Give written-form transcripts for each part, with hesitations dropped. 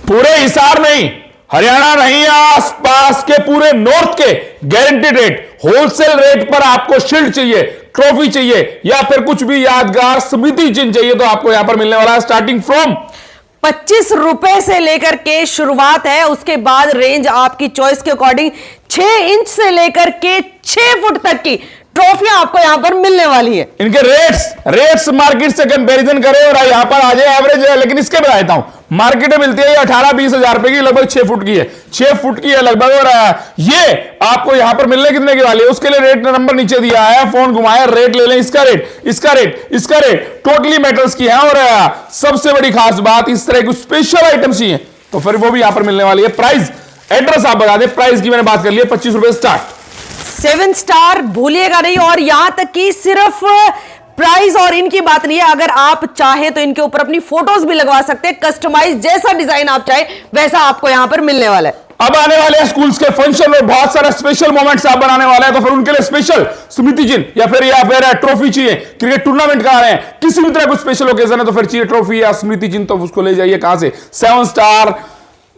पूरे हिसार नहीं, हरियाणा नहीं, आसपास के पूरे नॉर्थ के गारंटेड रेट, होलसेल रेट पर आपको शील्ड चाहिए, ट्रॉफी चाहिए या फिर कुछ भी यादगार स्मृति चिन्ह चाहिए तो आपको यहां पर मिलने वाला है स्टार्टिंग फ्रॉम 25 रुपए से लेकर के शुरुआत है। उसके बाद रेंज आपकी चॉइस के अकॉर्डिंग 6 इंच से लेकर के 6 फुट तक की ट्रॉफियां आपको यहां पर मिलने वाली है। इनके रेट्स मार्केट से कंपैरिजन करें और यहां पर आ जाए एवरेज है, लेकिन इसके मैं देता हूं मार्केट में मिलती है 18-20 हजार रुपए की, लगभग 6 फुट की है, 6 फुट की है लगभग। और ये आपको यहां पर मिलने कितने की वाली है उसके लिए रेट नंबर नीचे दिया है, फोन घुमाया रेट ले लें, इसका रेट टोटली मेटल्स की है। और सबसे बड़ी खास बात, इस तरह की स्पेशल आइटम चाहिए तो फिर वो भी यहां पर मिलने वाली है। प्राइस एड्रेस आप बता दें, प्राइस की मैंने बात कर ली है 25 रुपए स्टार्ट, 7 स्टार भूलिएगा नहीं। और यहां तक कि सिर्फ प्राइस और इनकी बात नहीं है, अगर आप चाहें तो इनके ऊपर अपनी फोटोज भी लगवा सकते हैं, कस्टमाइज जैसा डिजाइन आप चाहे वैसा आपको यहां पर मिलने वाला है। अब आने वाले हैं स्कूल्स के फंक्शन और बहुत सारे स्पेशल मोमेंट्स आप बनाने वाले हैं तो फिर उनके लिए स्पेशल स्मृति चिन्ह या फिर ट्रॉफी चाहिए, क्रिकेट टूर्नामेंट करा रहे हैं, किसी भी तरह कुछ स्पेशल ओकेजन है तो फिर चाहिए ट्रॉफी या स्मृति चिन्ह, तो उसको ले जाइए कहां से, 7 स्टार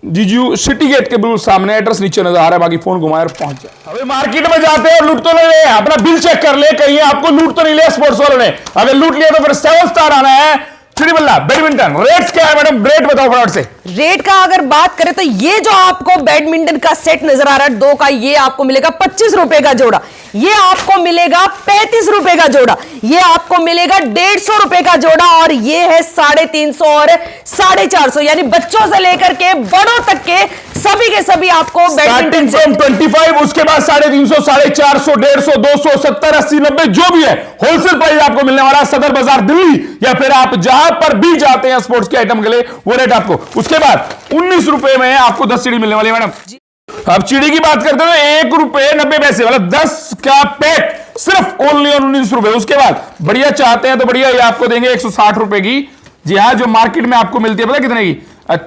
जीजू सिटी गेट के बिल्कुल सामने, एड्रेस नीचे नजर आ रहा है, बाकी फोन घुमाए और पहुंच जाए। अभी मार्केट में जाते हैं, लूट तो नहीं ले, अपना बिल चेक कर ले, कहीं आपको लूट तो नहीं लिया स्पोर्ट्स वालों ने, अगर लूट लिया तो फिर 7 स्टार आना है। चिड़ीबल्ला बैडमिंटन रेट्स क्या है मैडम, रेट बताओ फटाफट से। रेट का अगर बात करें तो ये जो आपको बैडमिंटन का सेट नजर आ रहा है 2 का, ये आपको मिलेगा 25 रुपए का जोड़ा, ये आपको मिलेगा 35 रुपए का जोड़ा, ये आपको मिलेगा 150 रुपए का जोड़ा, और ये है 350 और 450, यानी बच्चों से लेकर के बड़ों तक के सभी आपको बैडमिंटन फ्रॉम 25, उसके बाद 350, 450, 150, 200, 70, 80, 90 जो भी है होलसेल प्राइस आपको मिलने वाला है सदर बाजार दिल्ली, या फिर आप जहां पर भी जाते हैं स्पोर्ट्स के आइटम के लिए वो रेट आपको। उसके बाद 19 रुपए में आपको 10 सीढ़ी मिलने वाली है मैडम। अब चीड़ी की बात करते हैं 1 रुपए 90 पैसे, मतलब 10 का पैक सिर्फ ओनली और 19 रुपए। उसके बाद बढ़िया चाहते हैं तो बढ़िया ये आपको देंगे 160 रुपए की, जी हाँ, जो मार्केट में आपको मिलती है पता कितने की,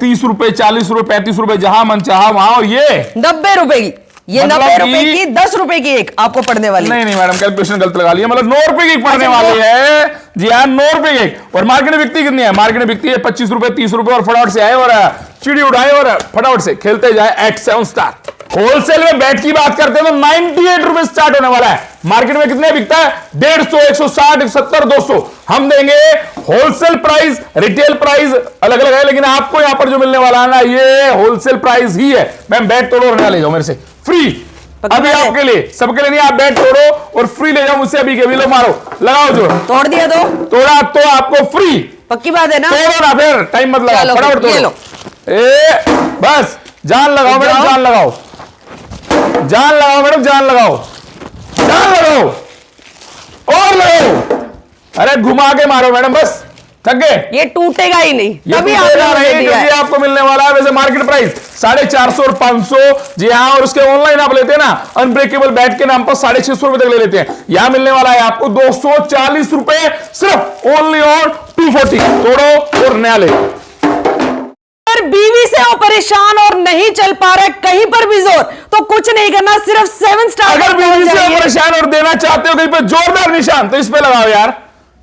30 रुपए, 40 रुपए, 35 रुपए, जहां मन चाहा वहां। और ये 90 रुपए की, ये 90 रुपए की 10 रुपए की एक आपको पड़ने वाली। नहीं मैडम, कैलकुलेशन गलत लगा लिया, मतलब 9 रुपए की पड़ने वाली है, जी हाँ 9 रुपए की एक। और मार्केट में बिकती कितनी है, मार्केट में बिकती है 25 रुपए, 30 रुपए। और फटाफट से आए और चिड़ी उड़ाए और फटाफट से खेलते जाए एट 7 स्टार। होलसेल में बैट की बात करते हैं तो 98 रुपए स्टार्ट होने वाला है, मार्केट में कितने बिकता है 150, 160, 170, 200। हम देंगे होलसेल प्राइस, रिटेल प्राइस अलग अलग है, लेकिन आपको यहां पर जो मिलने वाला है ना ये होलसेल प्राइस ही है। मैम बैट तोड़ो और ले जाओ मेरे से फ्री, अभी आपके लिए, सबके लिए नहीं, आप बैट तोड़ो और फ्री ले जाओ मुझसे अभी के भी, लो मारो लगाओ, जो तोड़ दिया तो तोड़ा तो आपको फ्री, पक्की बात है ना, तोड़ो ना फिर, टाइम मत लगाओ, फटाफट तोड़ो, बस जान लगाओ मैडम, जान लगाओ, जान लगाओ मैडम, जान लगाओ, जान लगाओ और लगाओ, अरे घुमा के मारो मैडम, बस थक गए, ये टूटेगा ही नहीं, तभी आपको मिलने वाला है। वैसे मार्केट प्राइस 450 और 500, जी हाँ, और उसके ऑनलाइन आप लेते हैं ना अनब्रेकेबल बैट के नाम पर 650 रुपए तक ले लेते हैं, यहां मिलने वाला है आपको 240 रुपए सिर्फ ओनली और 240। तोड़ो और नया ले। बीवी से हो परेशान और नहीं चल पा रहा है कहीं पर भी जोर, तो कुछ नहीं करना, सिर्फ 7 स्टार। अगर बीवी से हो परेशान और देना चाहते हो कहीं पर जोरदार निशान तो इस पे लगाओ यार,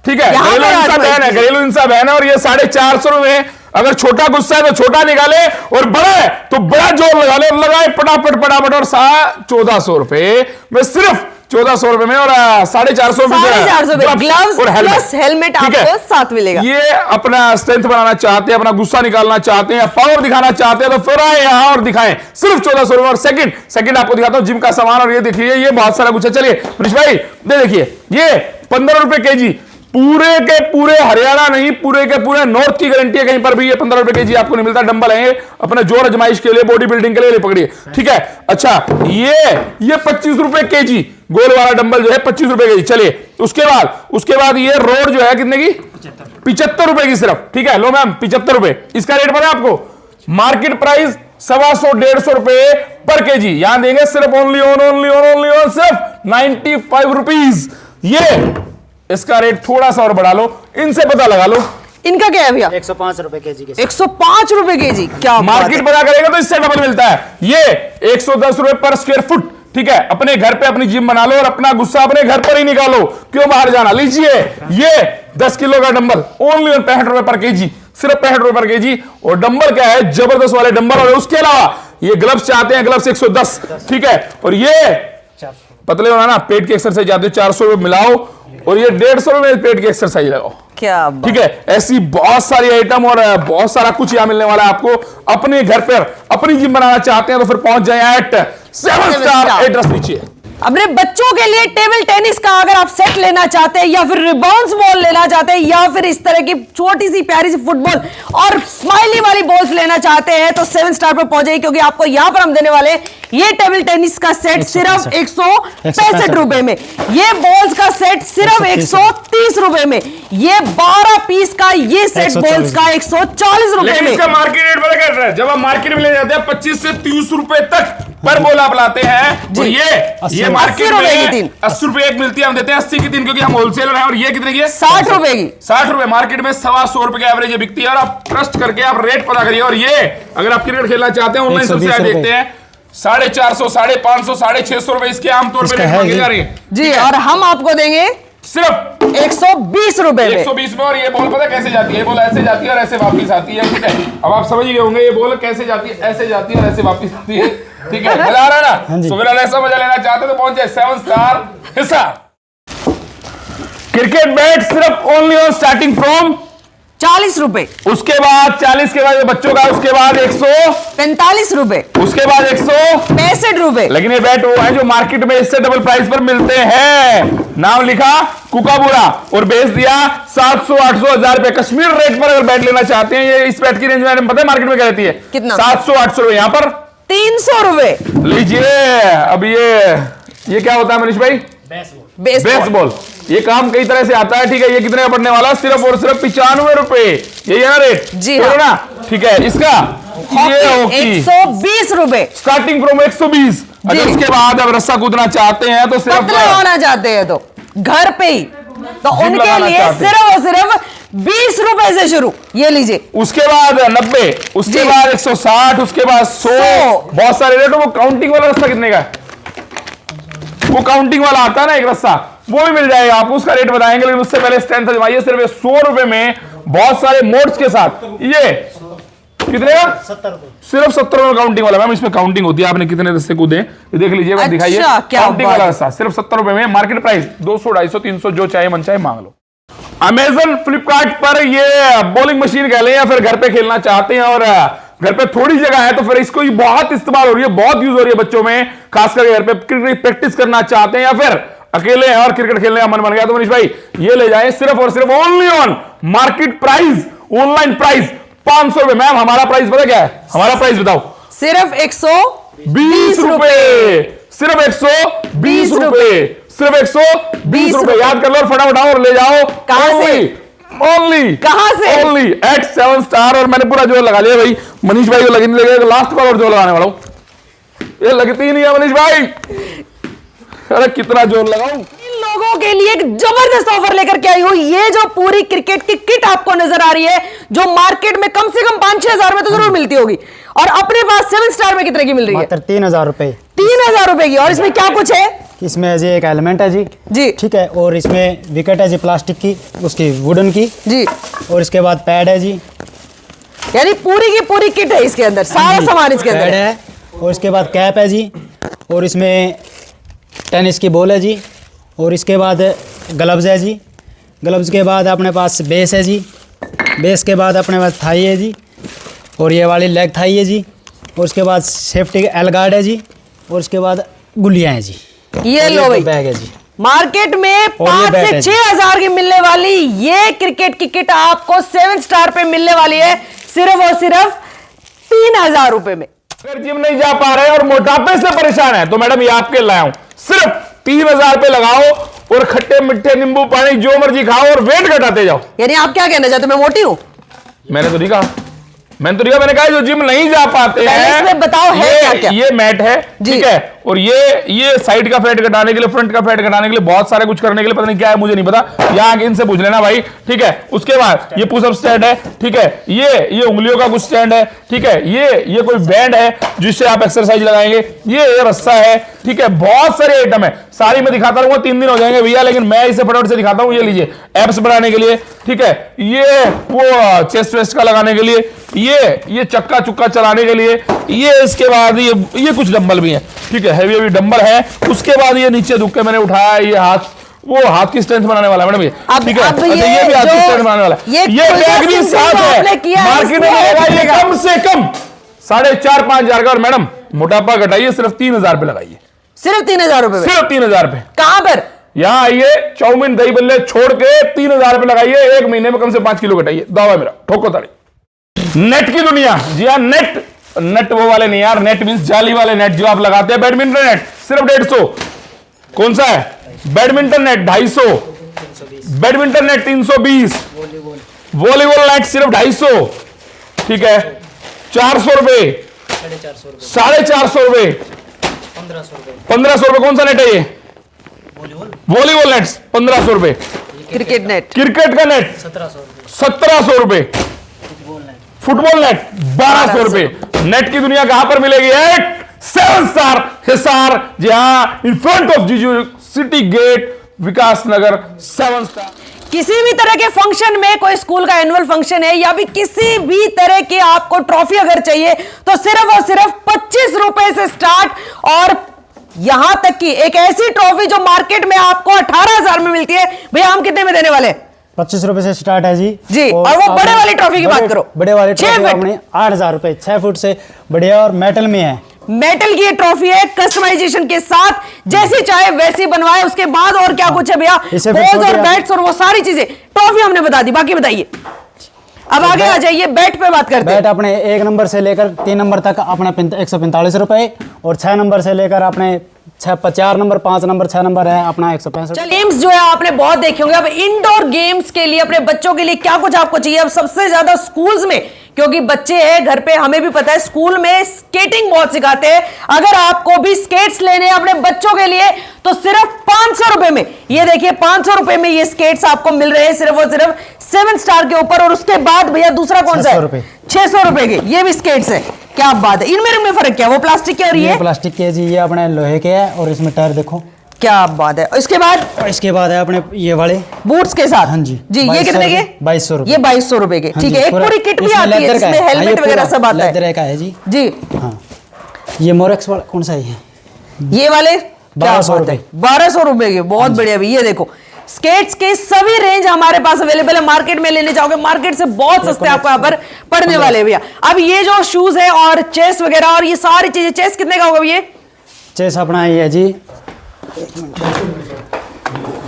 ठीक है, घरेलू हिंसा बैन है, घरेलू हिंसा बैन है। और ये 450 रुपए, अगर छोटा गुस्सा है तो छोटा निकाले और बड़ा है तो बड़ा जोर लगा ले, लगाए फटाफट फटाफट। और 1400 रुपए में, सिर्फ 1400 रुपए में और 450 ग्लव्स प्लस हेलमेट आपको साथ मिलेगा। ये अपना स्ट्रेंथ बनाना चाहते हैं, अपना गुस्सा निकालना चाहते हैं, पावर दिखाना चाहते हैं तो फिर आए यहां और दिखाएं, सिर्फ 1400 रुपए। और सेकंड आपको दिखाता हूं जिम का सामान, और ये देखिए ये बहुत सारा कुछ है। चलिए मनीष भाई देखिए, ये 15 रुपए केजी, पूरे के पूरे हरियाणा नहीं, पूरे के पूरे नॉर्थ की गारंटी है, कहीं पर भी ये 15 रुपए केजी आपको नहीं मिलता। डंबल है अपने जोर आजमाइश के लिए, बॉडी बिल्डिंग के लिए पकड़िए, ठीक है। अच्छा ये 25 रुपए केजी गोल वाला डंबल जो है 25 रुपए केजी। चलिए उसके बाद ये रोड जो है कितने की, 75 रुपए की सिर्फ, ठीक है। लो मैम 75 रुपए, इसका रेट पता है आपको, मार्केट प्राइस 125, 150 रुपए पर केजी, यहां देंगे सिर्फ ओनली सिर्फ 95 रुपीज। ये इसका रेट थोड़ा सा और बढ़ा लो, इनसे पता लगा लो इनका क्या है भैया, 105 रुपए केजी के, 105 रुपए केजी, क्या मार्केट पता करेगा तो इससे डबल मिलता है। ये 110 रुपए पर स्क्वायर फुट, ठीक है। अपने घर पे अपनी जिम बना लो और अपना गुस्सा अपने घर पर ही निकालो, क्यों बाहर जाना। लीजिए ये 10 किलो का डंबल ओनली 65 रुपए पर केजी, सिर्फ 65 रुपए पर केजी। और डंबल क्या है, जबरदस्त वाले डंबल। और उसके अलावा ये ग्लव्स चाहते हैं, ग्लव्स 110, ठीक है। और ये पतले होना ना, पेट की एक्सरसाइज जाते हो 400 रुपए मिलाओ, और ये 150 रुपए पेट की एक्सरसाइज लगाओ। क्या ठीक है, ऐसी बहुत सारी आइटम और बहुत सारा कुछ यहाँ मिलने वाला है आपको। अपने घर पर अपनी जिम बनाना चाहते हैं तो फिर पहुंच जाए एट 7 स्टार, एड्रेस नीचे। अपने बच्चों के लिए टेबल टेनिस का अगर आप सेट लेना चाहते हैं, या फिर रिबाउंड्स बॉल लेना चाहते हैं, या फिर इस तरह की छोटी सी प्यारी सी फुटबॉल और स्माइली वाली बॉल्स लेना चाहते हैं, तो 7 स्टार पर पहुंचे, क्योंकि आपको यहां पर हम देने वाले ये टेबल टेनिस का सेट सिर्फ 165 रुपए में, ये बॉल्स का सेट सिर्फ 130 रुपए में, ये 12 पीस का ये सेट बॉल्स का 140 रुपए लेकिन में। इसका मार्केट रेट पता क्या है, जब आप मार्केट में ले जाते हैं 25 से 30 रुपए तक पर बॉल आप लाते हैं, और ये मार्केट में 80 रुपए एक मिलती है, हम देते हैं 80 की 3, क्योंकि हम होलसेलर हैं। और ये कितने की है? 60 रुपए की। 60 रुपए मार्केट में 125 रुपए की एवरेज बिकती है। और आप ट्रस्ट करके आप रेट पता करिए। और ये अगर आप क्रिकेट खेलना चाहते हैं, ऑनलाइन सबसे ज्यादा देखते हैं 450, 550, 650 रुपए इसके आमतौर पर रेट मांगे जा रही है जी। और हम आपको देंगे सिर्फ 120 रुपए में। 120 में। और ये बॉल पता कैसे जाती है? ये बॉल ऐसे जाती है और ऐसे वापस आती है, ठीक है। अब आप समझ गए होंगे ये बॉल कैसे जाती है, ऐसे जाती है और ऐसे वापस आती है, ठीक है। मजा आ रहा है ना? तो फिर ऐसा मजा लेना चाहते तो पहुंचे 7 स्टार हिस्सा। क्रिकेट बैट सिर्फ ओनली ऑन स्टार्टिंग फ्रॉम 40 रुपए, उसके बाद 40 के बाद बच्चों का, उसके बाद 145 रुपए, उसके बाद 165 रुपए। लेकिन ये बैट वो है जो मार्केट में इससे डबल प्राइस पर मिलते हैं। नाम लिखा कुकाबुरा और बेच दिया 700, 800, 1000 रुपए कश्मीर रेट पर। अगर बैट लेना चाहते हैं, ये इस बैट की रेंज में पता है मार्केट में क्या रहती है? कितना? 700, 800 रुपए, यहाँ पर 300 रुपए। लीजिए। अब ये क्या होता है मनीष भाई? बेसबॉल। ये काम कई तरह से आता है, ठीक है। ये कितने का पड़ने वाला? सिर्फ और सिर्फ 95 रुपए, यही है ना रेट? जी हाँ। ना, ठीक है। इसका ये हॉकी 120 रुपए स्टार्टिंग फ्रॉम 120। अगर उसके बाद अब रस्सा कूदना चाहते हैं तो सिर्फ पतला होना चाहते हैं तो घर पे ही, तो उनके लिए सिर्फ और सिर्फ 20 रुपए से शुरू। ये लीजिए। उसके बाद 90, उसके बाद 160, उसके बाद 100, बहुत सारे रेट। वो काउंटिंग वाला रस्सा कितने का है? वो काउंटिंग वाला आता है ना एक रस्सा, वो भी मिल जाएगा आपको, उसका रेट बताएंगे। लेकिन उससे पहले स्ट्रेंथ आजमाइए सिर्फ 100 रुपए में, बहुत सारे मोड्स के साथ। ये कितने का? 70 सिर्फ 70 रुपए काउंटिंग वाला। मैम इसमें काउंटिंग होती है, आपने कितने रस्से कूदे ये देख लीजिए, अच्छा, दिखाइए। क्या काउंटिंग वाला रस्सा सिर्फ 70 रुपए में, मार्केट प्राइस 200, 250, 300, जो चाहे मन चाहे मांग लो। अमेजन, फ्लिपकार्ट पर ये बॉलिंग मशीन कह लें, या फिर घर पे खेलना चाहते हैं और घर पे थोड़ी जगह है, तो फिर इसको बहुत इस्तेमाल हो रही है, बहुत यूज हो रही है बच्चों में, खासकर घर पे क्रिकेट प्रैक्टिस करना चाहते हैं, या फिर अकेले हैं और क्रिकेट खेलने का मन बन गया, तो मनीष भाई ये ले जाएं सिर्फ और सिर्फ only on market price, online price 500 रुपए। मैम हमारा प्राइस पता क्या है? हमारा प्राइस बताओ। सिर्फ 120 रुपए, सिर्फ 120 रुपए, सिर्फ 120 रुपए। याद कर लो और फटाफट और ले जाओ। कहां से? ओनली कहां से? Only at 7 star. और मैंने पूरा जोर लगा लिया भाई। मनीष भाई को लगी नहीं लगेगा, लास्ट बार और जोर लगाने वाला हूं। ये लगती ही नहीं है मनीष भाई, अरे कितना जोर लगाऊं। इन लोगों के लिए एक जबरदस्त ऑफर लेकर के आई हूं। ये जो पूरी क्रिकेट की किट आपको नजर आ रही है, जो मार्केट में कम से कम 5-6 हजार में तो जरूर मिलती होगी, और अपने पास 7 स्टार में कितने की मिल रही है? 3000 रुपए। 3000 रुपए की। और इसमें क्या कुछ है? इसमें जी एक एलिमेंट है जी, ठीक है। और इसमें विकेट है जी प्लास्टिक की, उसकी वुडन की जी। और इसके बाद पैड है जी, यानी पूरी की पूरी किट है इसके अंदर, सारा सामान इसके अंदर है। और इसके बाद कैप है जी, और इसमें टेनिस की बॉल है जी। और इसके बाद ग्लव्स है जी। ग्लव्स के बाद अपने पास बेस है जी। बेस के बाद अपने पास थाई है जी, और ये वाली लेग थाई है जी। और उसके बाद सेफ्टी एल गार्ड है जी। और उसके बाद गुलियाँ हैं जी। ये लो भाई, बैग है जी। मार्केट में 5 से 6 हजार की मिलने वाली ये क्रिकेट की किट आपको 7 स्टार पे मिलने वाली है सिर्फ और सिर्फ 3000 रुपए में। अगर जिम नहीं जा पा रहे और मोटापे से परेशान है तो मैडम ये आपके लाया हूं, सिर्फ 3000 पे लगाओ और खट्टे मिट्टे नींबू पानी जो मर्जी खाओ और वेट घटाते जाओ। यानी आप क्या कहना चाहते हो, मैं मोटी हूं? मैंने तो नहीं कहा, मैंने कहा जो जिम नहीं जा पाते हैं, इसमें बताओ है क्या क्या? ये मैट है, ठीक है। और ये साइड का फैट घटाने के लिए, फ्रंट का फैट घटाने के लिए, बहुत सारे कुछ करने के लिए, पता नहीं क्या है मुझे नहीं पता, यहाँ आगे इनसे पूछ लेना भाई, ठीक है। उसके बाद ये पुशअप स्टैंड है, ठीक है। ये उंगलियों का कुछ स्टैंड है, ठीक है। ये कोई बैंड है जिससे आप एक्सरसाइज लगाएंगे। ये रस्सा है, ठीक है। बहुत सारे आइटम है, सारी मैं दिखाता रहूंगा, 3 दिन हो जाएंगे भैया, लेकिन मैं इसे फटाफट से दिखाता हूं। ये लीजिए एब्स बढ़ाने के लिए, ठीक है, ये वो चेस्ट वेस्ट का लगाने के लिए, ये चक्का चुक्का चलाने के लिए, ये इसके बाद ये कुछ डंबल भी हैं, ठीक है, हैवी डंबल है। उसके बाद ये नीचे दुख के मैंने उठाया, ये हाथ की स्ट्रेंथ बनाने वाला मैडम, ये ठीक है, अच्छा ये भी हाथ की स्ट्रेंथ बनाने वाला, ये बैग भी साथ है, मार्केट में मिलेगा ये कम से कम 4,500-5 हजार का। और मैडम मोटापा घटाइए, सिर्फ 3,000 रुपए लगाइए, सिर्फ 3,000 रुपए, सिर्फ 3,000 रुपए। कहां पर? यहां आइए, चाउमीन दही बल्ले छोड़ के 3,000 रुपए लगाइए, 1 महीने में कम से 5 किलो घटाइए, दावा मेरा, ठोको ताड़ी। नेट की दुनिया, जी हाँ, नेट वो वाले नहीं यार, नेट मींस जाली वाले नेट जो आप लगाते हैं, बैडमिंटन नेट सिर्फ 150। कौन सा है? Badminton net 250, badminton net 320, volleyball net सिर्फ 250, ठीक है, 400 रुपए, 450 रुपए, 1500 रुपए। कौन सा नेट है ये? वॉलीबॉल नेट 1500 रुपए, क्रिकेट नेट, क्रिकेट का नेट 1700 रुपए, फुटबॉल नेट 1200 रुपए। नेट की दुनिया कहां पर मिलेगी? 7 स्टार हिसार, जी हां, इन फ्रंट ऑफ जीजू सिटी गेट, विकास नगर, 7 स्टार। किसी भी तरह के फंक्शन में, कोई स्कूल का एनुअल फंक्शन है या भी किसी भी तरह की आपको ट्रॉफी अगर चाहिए तो सिर्फ और सिर्फ 25 रुपए से स्टार्ट। और यहां तक कि एक ऐसी ट्रॉफी जो मार्केट में आपको 18,000 में मिलती है, भैया हम कितने में देने वाले? 25 रुपए से स्टार्ट है जी। और वो बड़े वाली ट्रॉफी की बात करो, बड़े वाली ट्रॉफी आपने 8,000 रुपए, 6 फुट से बढ़िया और मेटल में है। मेटल की ये ट्रॉफी है, कस्टमाइजेशन के साथ, जैसी चाहे वैसी बनवाए। उसके बाद और क्या कुछ है भैया? बॉल्स और बैट्स और वो सारी चीजें, ट्रॉफी हमने बता दी, बाकी बताइए। अब आगे आ जाइए, बैट पे बात करते हैं। बैट अपने 1 नंबर से लेकर 3 नंबर तक अपना 145 रुपए, और 6 नंबर से लेकर अपने 4 नंबर, 5 नंबर, 6 नंबर है अपना 165। गेम्स जो है आपने बहुत देखे होंगे। अब इंडोर गेम्स के लिए अपने बच्चों के लिए क्या कुछ आपको चाहिए? अब सबसे ज्यादा स्कूल्स में, क्योंकि बच्चे हैं घर पे, हमें भी पता है स्कूल में स्केटिंग बहुत सिखाते हैं। अगर आपको भी स्केट्स लेने हैं अपने बच्चों के लिए तो सिर्फ 500 रुपए में, ये देखिए 500 रुपए में ये स्केट्स आपको मिल रहे हैं, सिर्फ और सिर्फ 7 स्टार के ऊपर। और उसके बाद भैया दूसरा कौन सा है? 600 रुपए के ये भी स्केट्स है। क्या बात है, इनमें फर्क क्या? वो प्लास्टिक के और ये प्लास्टिक के जी, ये अपने लोहे के है, और इसमें टायर देखो, क्या बात है। इसके बाद है अपने ये वाले बूट्स के साथ। हाँ जी, ये कितने के? 2200 रुपए। ये 2200 रुपए के, ठीक है। एक पूरी किट भी आती है जिसमें हेलमेट वगैरह सब आता है। लेदर का है जी। जी हाँ, ये मोरेक्स वाला कौन सा है? ये वाले 1200 रुपए, 1200 रुपए के, बहुत बढ़िया भी। ये देखो स्केट्स के सभी रेंज हमारे पास अवेलेबल है। मार्केट में लेने जाओगे, मार्केट से बहुत सस्ते आपको यहाँ पर पड़ने वाले भैया। अब ये जो शूज है और चेस वगैरह और ये सारी चीजें, चेस कितने का होगा ये? चेस अपना ये है जी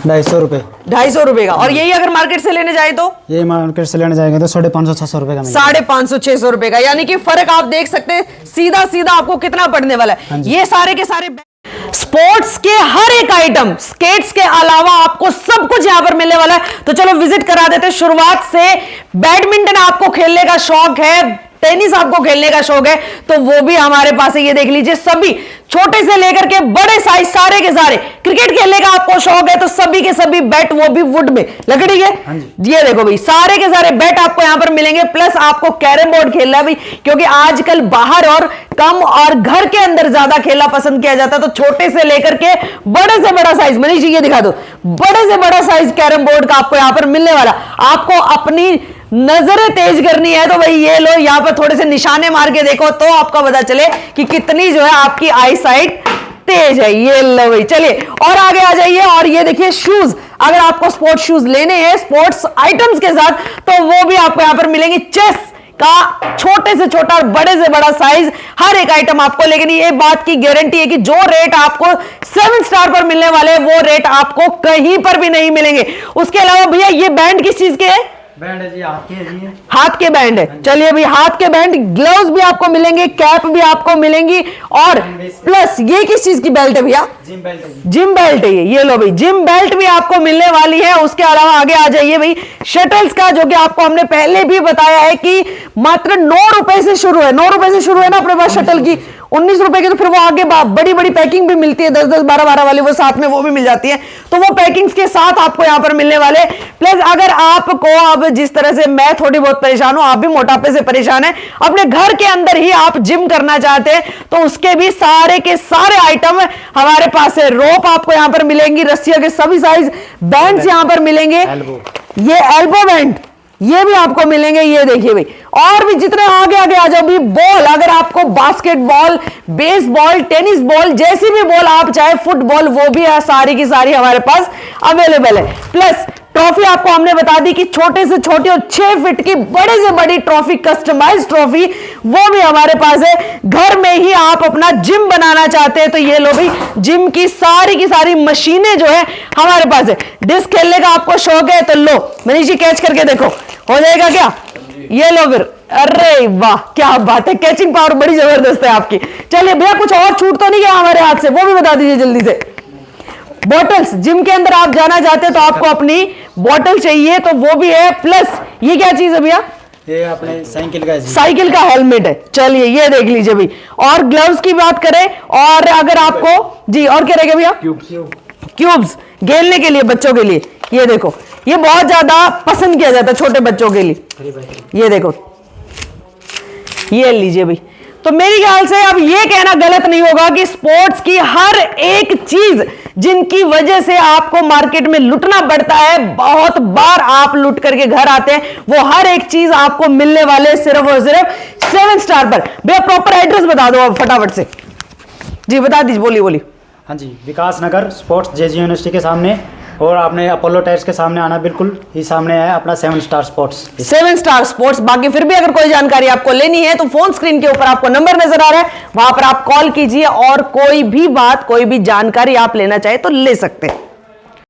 250 रुपए, 250 रुपए का। और यही अगर मार्केट से लेने जाए तो? ये मार्केट से लेने जाएंगे तो 550-600 रुपए का, 550-600 रुपए का। यानी कि फर्क आप देख सकते हैं, सीधा सीधा आपको कितना पड़ने वाला है। ये सारे के सारे स्पोर्ट्स के हर एक आइटम, स्केट्स के अलावा आपको सब कुछ यहां पर मिलने वाला है। तो चलो विजिट करा देते हैं शुरुआत से। बैडमिंटन आपको खेलने का शौक है, टेनिस आपको खेलने का शौक है, तो वो भी हमारे पास है। ये देख लीजिए, सभी छोटे से लेकर के बड़े साइज सारे के सारे। क्रिकेट खेलने का आपको शौक है तो सभी के सभी बैट, वो भी वुड में, लकड़ी के। ये देखो भाई, सारे के सारे बैट आपको यहां पर मिलेंगे। प्लस आपको कैरम बोर्ड खेलना है भाई, क्योंकि आजकल बाहर और कम और घर के अंदर ज्यादा खेलना पसंद किया जाता है। तो छोटे से लेकर के बड़े से बड़ा साइज, मनीष जी ये दिखा दो, बड़े से बड़ा साइज कैरम बोर्ड का आपको यहां पर मिलने वाला। आपको अपनी नजरें तेज करनी है तो भाई ये लो, यहां पर थोड़े से निशाने मार के देखो तो आपका पता चले कि कितनी जो है आपकी आई साइट तेज है। ये लो भाई, चलिए और आगे आ जाइए। और ये देखिए शूज, अगर आपको स्पोर्ट्स शूज लेने हैं स्पोर्ट्स आइटम्स के साथ तो वो भी आपको यहां पर मिलेंगे। चेस का छोटे से छोटा और बड़े से बड़ा साइज, हर एक आइटम आपको। लेकिन ये बात की गारंटी है कि जो रेट आपको 7 स्टार पर मिलने वाले वो रेट आपको कहीं पर भी नहीं मिलेंगे। उसके अलावा भैया ये बैंड किस चीज के है? बैंड है जी, हाथ के जी, हाथ के बैंड है। चलिए भाई, हाथ के बैंड, ग्लव्स भी आपको मिलेंगे, कैप भी आपको मिलेंगी। और प्लस ये किस चीज की बेल्ट है भैया? जिम बेल्ट है, जिम बेल्ट है ये लो भाई, जिम बेल्ट भी आपको मिलने वाली है। उसके अलावा आगे आ जाइए भाई, शटल्स का, जो कि आपको हमने पहले भी बताया है कि मात्र 9 रुपए से शुरू है। 9 रुपए से शुरू है ना अपने पास शटल की, 19 रुपए की। तो फिर वो आगे बड़ी बड़ी पैकिंग भी मिलती है, 10-10, 12-12 वाली, वो साथ में वो भी मिल जाती है। तो वो पैकिंग्स के साथ आपको यहां पर मिलने वाले। प्लस अगर आपको अब अब जिस तरह से मैं थोड़ी बहुत परेशान हूं, आप भी मोटापे से परेशान हैं, अपने घर के अंदर ही आप जिम करना चाहते हैं तो उसके भी सारे के सारे आइटम हमारे पास है। रोप आपको यहां पर मिलेंगी, रस्सियों के सभी साइज, बैंड्स यहां पर मिलेंगे, ये एल्बो बैंड ये भी आपको मिलेंगे। ये देखिए भाई, और भी जितने आगे आगे आ जाओ भी, बॉल अगर आपको बास्केटबॉल, बेसबॉल, टेनिस बॉल, जैसी भी बॉल आप चाहे, फुटबॉल, वो भी है, सारी की सारी हमारे पास अवेलेबल है। प्लस ट्रॉफी आपको हमने बता दी कि छोटे से छोटी और 6 फीट की बड़े से बड़ी ट्रॉफी, कस्टमाइज ट्रॉफी, वो भी हमारे पास है। घर में ही आप अपना जिम बनाना चाहते हैं तो ये लो भाई, जिम की सारी मशीनें जो है हमारे पास है। डिस्क खेलने का आपको शौक है तो लो मनीष जी, कैच करके देखो, हो जाएगा क्या? ये लो फिर, अरे वाह क्या बात है, कैचिंग पावर बड़ी जबरदस्त है आपकी। चलिए भैया, कुछ और छूट तो नहीं गया हमारे हाथ से, वो भी बता दीजिए जल्दी से। बॉटल्स, जिम के अंदर आप जाना चाहते हैं तो आपको अपनी बॉटल चाहिए तो वो भी है। प्लस ये क्या चीज है भैया? ये अपने साइकिल का साइकिल का हेलमेट है। चलिए ये देख लीजिए भाई। और ग्लव्स की बात करें, और अगर आपको जी, और क्या रहेगा भैया? क्यूब्स खेलने के लिए, बच्चों के लिए। ये देखो, ये बहुत ज्यादा पसंद किया जाता है छोटे बच्चों के लिए। ये देखो, ये लीजिए भाई। तो मेरे ख्याल से अब ये कहना गलत नहीं होगा कि स्पोर्ट्स की हर एक चीज जिनकी वजह से आपको मार्केट में लुटना पड़ता है, बहुत बार आप लुट करके घर आते हैं, वो हर एक चीज आपको मिलने वाले सिर्फ और सिर्फ 7 स्टार पर। भैया प्रॉपर एड्रेस बता दो अब फटाफट से। जी बता दीजिए, बोलिए। हाँ जी, विकास नगर स्पोर्ट्स जेजी यूनिवर्सिटी के सामने, और आपने अपोलो टायर्स के सामने आना, बिल्कुल ही सामने है अपना 7 स्टार स्पोर्ट्स। 7 star sports. बाकी फिर भी अगर कोई जानकारी आपको लेनी है तो फोन स्क्रीन के ऊपर आपको नंबर नजर आ रहा है, वहां पर आप कॉल कीजिए और कोई भी बात, कोई भी जानकारी आप लेना चाहे तो ले सकते हैं।